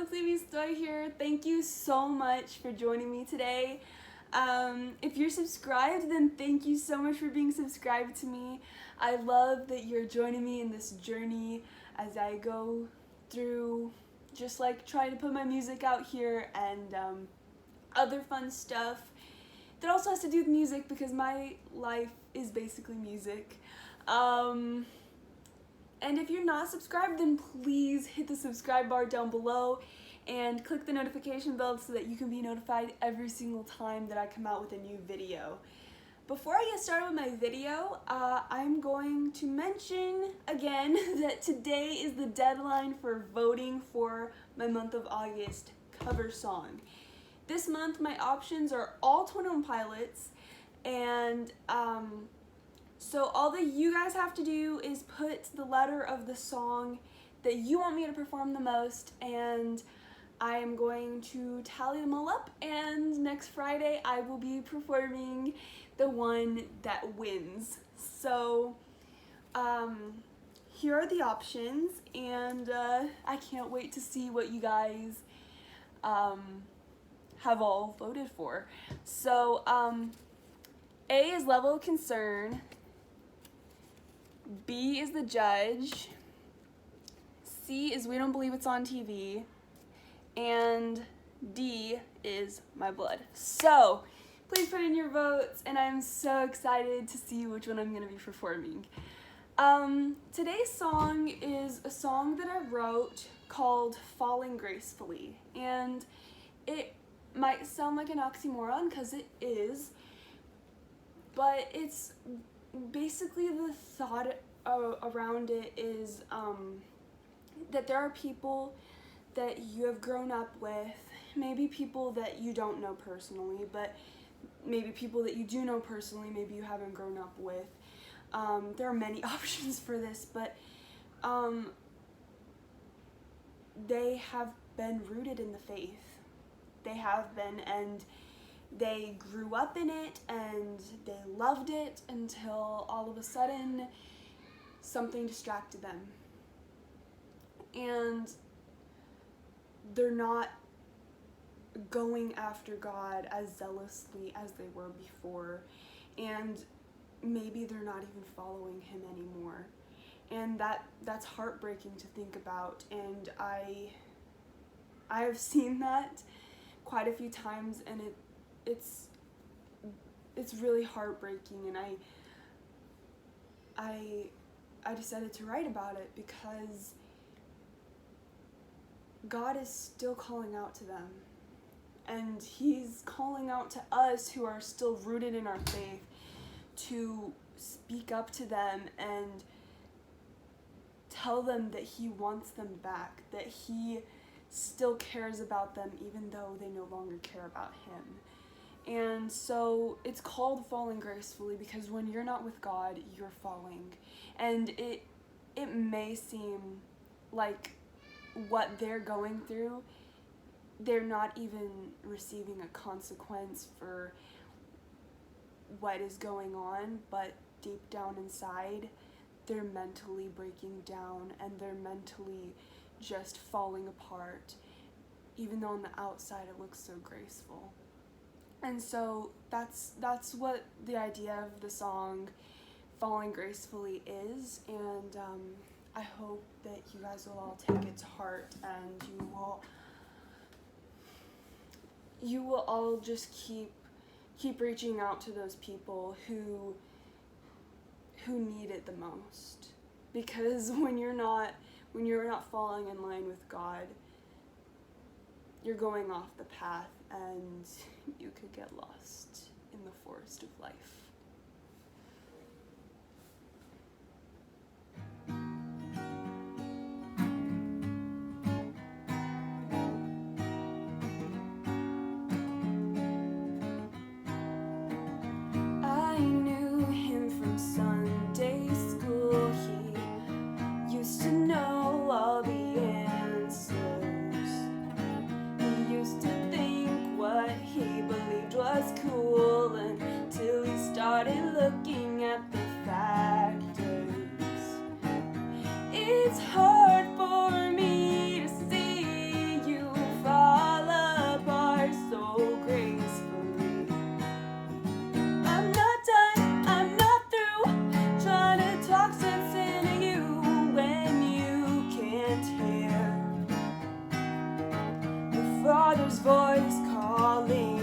Gracefully here. Thank you so much for joining me today. If you're subscribed, then thank you so much for being subscribed to me. I love that you're joining me in this journey as I go through just like trying to put my music out here and other fun stuff that also has to do with music because my life is basically music. And if you're not subscribed, then please hit the subscribe bar down below and click the notification bell so that you can be notified every single time that I come out with a new video. Before I get started with my video, I'm going to mention again that today is the deadline for voting for my month of August cover song. This month my options are all 21 Pilots, and so all that you guys have to do is put the letter of the song that you want me to perform the most, and I am going to tally them all up, and next Friday I will be performing the one that wins. So here are the options, and I can't wait to see what you guys have all voted for. So A is Level of Concern, B is The Judge, C is We Don't Believe It's on TV, and D is My Blood. So please put in your votes, and I'm so excited to see which one I'm going to be performing. Today's song is a song that I wrote called Falling Gracefully, and it might sound like an oxymoron because it is, but it's basically the thought around it is that there are people that you have grown up with, maybe people that you don't know personally, but maybe people that you do know personally, maybe you haven't grown up with. There are many options for this, but they have been rooted in the faith. They have been, and they grew up in it, and they loved it until all of a sudden something distracted them. And they're not going after God as zealously as they were before, and maybe they're not even following Him anymore. And that's heartbreaking to think about, and I have seen that quite a few times, and it's really heartbreaking, and I decided to write about it because God is still calling out to them, and He's calling out to us who are still rooted in our faith to speak up to them and tell them that He wants them back, that He still cares about them even though they no longer care about Him. And so it's called Falling Gracefully because when you're not with God, you're falling. And it may seem like what they're going through, they're not even receiving a consequence for what is going on, but deep down inside, they're mentally breaking down and they're mentally just falling apart, even though on the outside it looks so graceful. And so that's what the idea of the song Falling Gracefully is, and I hope that you guys will all take it to heart, and you will all just keep reaching out to those people who need it the most, because when you're not falling in line with God, you're going off the path and you could get lost in the forest of life. I knew him from Sunday school. He used to know all the answers. He used to think what he believed was cool until he started voice calling